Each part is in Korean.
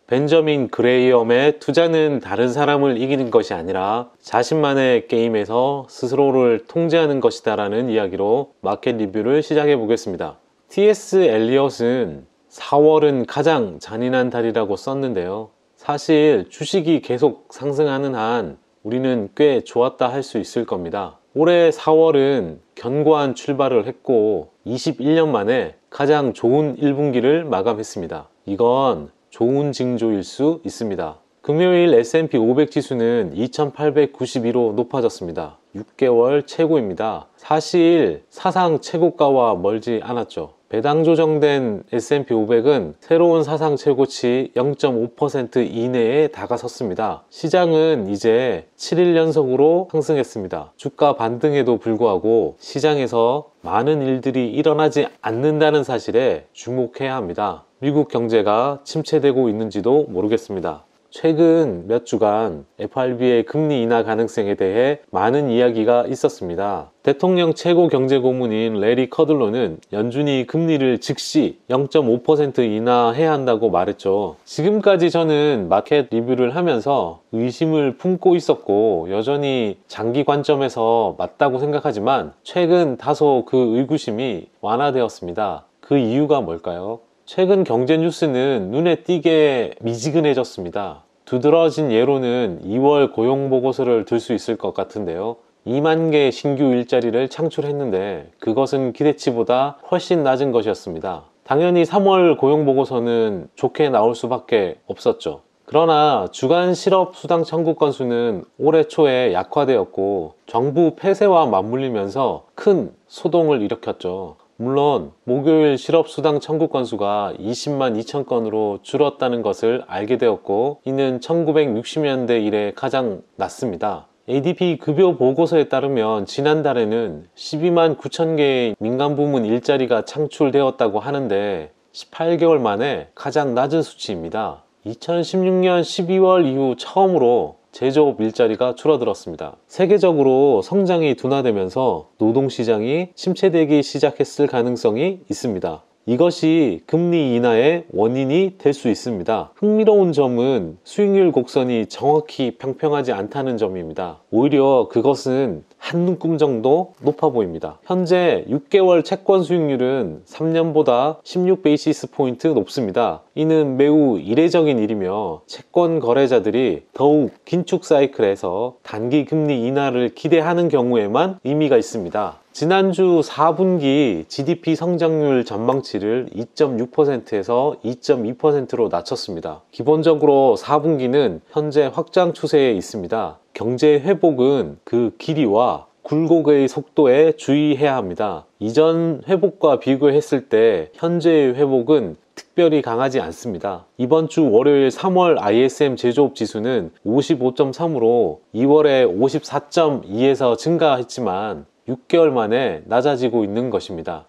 벤저민 그레이엄의 투자는 다른 사람을 이기는 것이 아니라 자신만의 게임에서 스스로를 통제하는 것이다 라는 이야기로 마켓 리뷰를 시작해 보겠습니다. T.S. 엘리엇은 4월은 가장 잔인한 달이라고 썼는데요. 사실 주식이 계속 상승하는 한 우리는 꽤 좋았다 할 수 있을 겁니다. 올해 4월은 견고한 출발을 했고 21년 만에 가장 좋은 1분기를 마감했습니다. 이건 좋은 징조일 수 있습니다. 금요일 S&P 500 지수는 2892로 높아졌습니다. 6개월 최고입니다. 사실 사상 최고가와 멀지 않았죠. 배당 조정된 S&P 500은 새로운 사상 최고치 0.5% 이내에 다가섰습니다. 시장은 이제 7일 연속으로 상승했습니다. 주가 반등에도 불구하고 시장에서 많은 일들이 일어나지 않는다는 사실에 주목해야 합니다. 미국 경제가 침체되고 있는지도 모르겠습니다. 최근 몇 주간 FRB의 금리 인하 가능성에 대해 많은 이야기가 있었습니다. 대통령 최고 경제고문인 레리 커들로는 연준이 금리를 즉시 0.5% 인하해야 한다고 말했죠. 지금까지 저는 마켓 리뷰를 하면서 의심을 품고 있었고 여전히 장기 관점에서 맞다고 생각하지만 최근 다소 그 의구심이 완화되었습니다. 그 이유가 뭘까요? 최근 경제 뉴스는 눈에 띄게 미지근해졌습니다. 두드러진 예로는 2월 고용보고서를 들 수 있을 것 같은데요. 2만 개 신규 일자리를 창출했는데 그것은 기대치보다 훨씬 낮은 것이었습니다. 당연히 3월 고용보고서는 좋게 나올 수밖에 없었죠. 그러나 주간 실업 수당 청구 건수는 올해 초에 약화되었고 정부 폐쇄와 맞물리면서 큰 소동을 일으켰죠. 물론 목요일 실업수당 청구 건수가 20만 2천 건으로 줄었다는 것을 알게 되었고 이는 1960년대 이래 가장 낮습니다. ADP 급여 보고서에 따르면 지난달에는 12만 9천 개의 민간부문 일자리가 창출되었다고 하는데 18개월 만에 가장 낮은 수치입니다. 2016년 12월 이후 처음으로 제조업 일자리가 줄어들었습니다. 세계적으로 성장이 둔화되면서 노동시장이 침체되기 시작했을 가능성이 있습니다. 이것이 금리 인하의 원인이 될 수 있습니다. 흥미로운 점은 수익률 곡선이 정확히 평평하지 않다는 점입니다. 오히려 그것은 한눈금 정도 높아 보입니다. 현재 6개월 채권 수익률은 3년보다 16베이시스 포인트 높습니다. 이는 매우 이례적인 일이며 채권 거래자들이 더욱 긴축 사이클에서 단기 금리 인하를 기대하는 경우에만 의미가 있습니다. 지난주 4분기 GDP 성장률 전망치를 2.6%에서 2.2%로 낮췄습니다. 기본적으로 4분기는 현재 확장 추세에 있습니다. 경제 회복은 그 길이와 굴곡의 속도에 주의해야 합니다. 이전 회복과 비교했을 때 현재의 회복은 특별히 강하지 않습니다. 이번 주 월요일 3월 ISM 제조업 지수는 55.3으로 2월에 54.2에서 증가했지만 6개월 만에 낮아지고 있는 것입니다.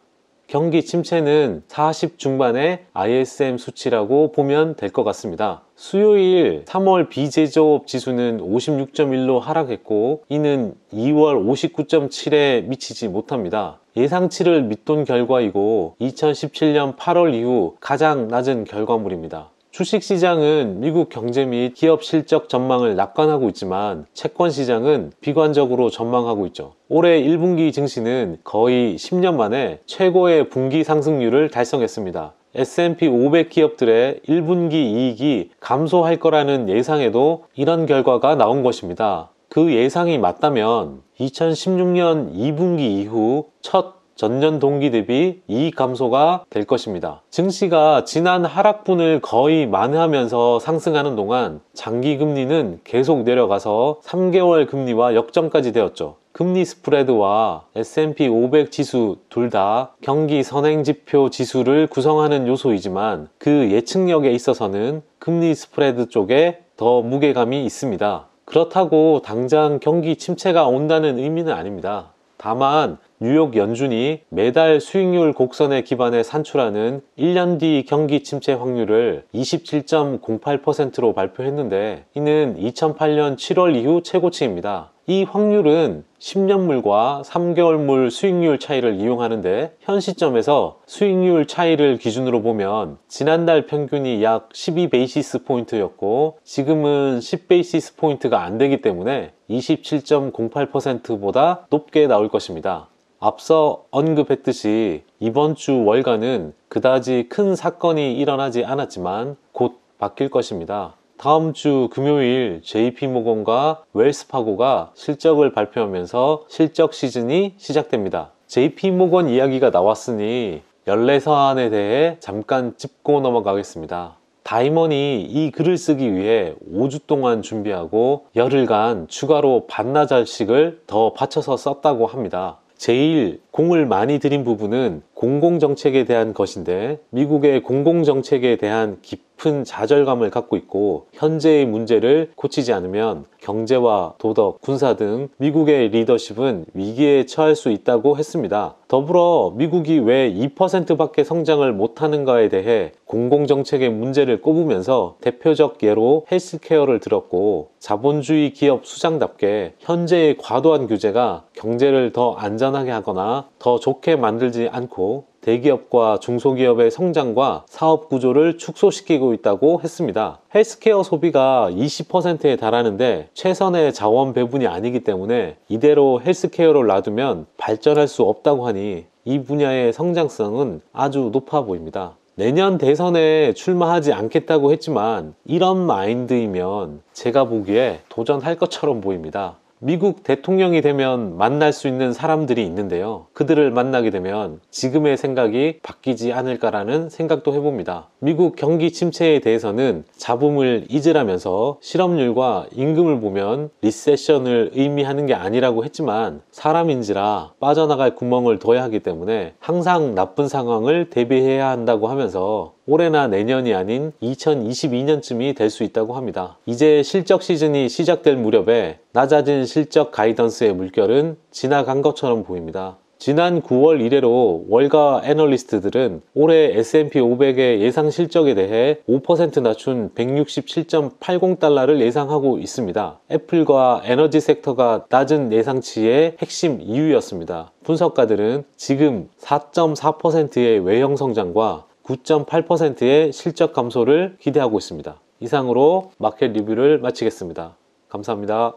경기 침체는 40 중반의 ISM 수치라고 보면 될 것 같습니다. 수요일 3월 비제조업 지수는 56.1로 하락했고 이는 2월 59.7에 미치지 못합니다. 예상치를 밑돈 결과이고 2017년 8월 이후 가장 낮은 결과물입니다. 주식시장은 미국 경제 및 기업 실적 전망을 낙관하고 있지만 채권시장은 비관적으로 전망하고 있죠. 올해 1분기 증시는 거의 10년 만에 최고의 분기 상승률을 달성했습니다. S&P 500 기업들의 1분기 이익이 감소할 거라는 예상에도 이런 결과가 나온 것입니다. 그 예상이 맞다면 2016년 2분기 이후 첫 전년 동기 대비 이익 감소가 될 것입니다. 증시가 지난 하락분을 거의 만회하면서 상승하는 동안 장기 금리는 계속 내려가서 3개월 금리와 역전까지 되었죠. 금리 스프레드와 S&P 500 지수 둘 다 경기 선행지표 지수를 구성하는 요소이지만 그 예측력에 있어서는 금리 스프레드 쪽에 더 무게감이 있습니다. 그렇다고 당장 경기 침체가 온다는 의미는 아닙니다. 다만 뉴욕 연준이 매달 수익률 곡선에 기반해 산출하는 1년 뒤 경기 침체 확률을 27.08%로 발표했는데 이는 2008년 7월 이후 최고치입니다. 이 확률은 10년물과 3개월물 수익률 차이를 이용하는데 현 시점에서 수익률 차이를 기준으로 보면 지난달 평균이 약 12베이시스 포인트였고 지금은 10베이시스 포인트가 안 되기 때문에 27.08%보다 높게 나올 것입니다. 앞서 언급했듯이 이번 주 월가는 그다지 큰 사건이 일어나지 않았지만 곧 바뀔 것입니다. 다음 주 금요일 JP모건과 웰스파고가 실적을 발표하면서 실적 시즌이 시작됩니다. JP모건 이야기가 나왔으니 연례서안에 대해 잠깐 짚고 넘어가겠습니다. 다이먼이 이 글을 쓰기 위해 5주 동안 준비하고 열흘간 추가로 반나절씩을 더 바쳐서 썼다고 합니다. 제일 공을 많이 들인 부분은 공공정책에 대한 것인데 미국의 공공정책에 대한 깊은 좌절감을 갖고 있고 현재의 문제를 고치지 않으면 경제와 도덕, 군사 등 미국의 리더십은 위기에 처할 수 있다고 했습니다. 더불어 미국이 왜 2%밖에 성장을 못하는가에 대해 공공정책의 문제를 꼽으면서 대표적 예로 헬스케어를 들었고 자본주의 기업 수장답게 현재의 과도한 규제가 경제를 더 안전하게 하거나 더 좋게 만들지 않고 대기업과 중소기업의 성장과 사업 구조를 축소시키고 있다고 했습니다. 헬스케어 소비가 20%에 달하는데 최선의 자원 배분이 아니기 때문에 이대로 헬스케어를 놔두면 발전할 수 없다고 하니 이 분야의 성장성은 아주 높아 보입니다. 내년 대선에 출마하지 않겠다고 했지만 이런 마인드이면 제가 보기에 도전할 것처럼 보입니다. 미국 대통령이 되면 만날 수 있는 사람들이 있는데요. 그들을 만나게 되면 지금의 생각이 바뀌지 않을까라는 생각도 해봅니다. 미국 경기 침체에 대해서는 잡음을 잊으라면서 실업률과 임금을 보면 리세션을 의미하는 게 아니라고 했지만 사람인지라 빠져나갈 구멍을 둬야 하기 때문에 항상 나쁜 상황을 대비해야 한다고 하면서 올해나 내년이 아닌 2022년쯤이 될 수 있다고 합니다. 이제 실적 시즌이 시작될 무렵에 낮아진 실적 가이던스의 물결은 지나간 것처럼 보입니다. 지난 9월 이래로 월가 애널리스트들은 올해 S&P 500의 예상 실적에 대해 5% 낮춘 167.80달러를 예상하고 있습니다. 애플과 에너지 섹터가 낮은 예상치의 핵심 이유였습니다. 분석가들은 지금 4.4%의 외형 성장과 9.8%의 실적 감소를 기대하고 있습니다. 이상으로 마켓 리뷰를 마치겠습니다. 감사합니다.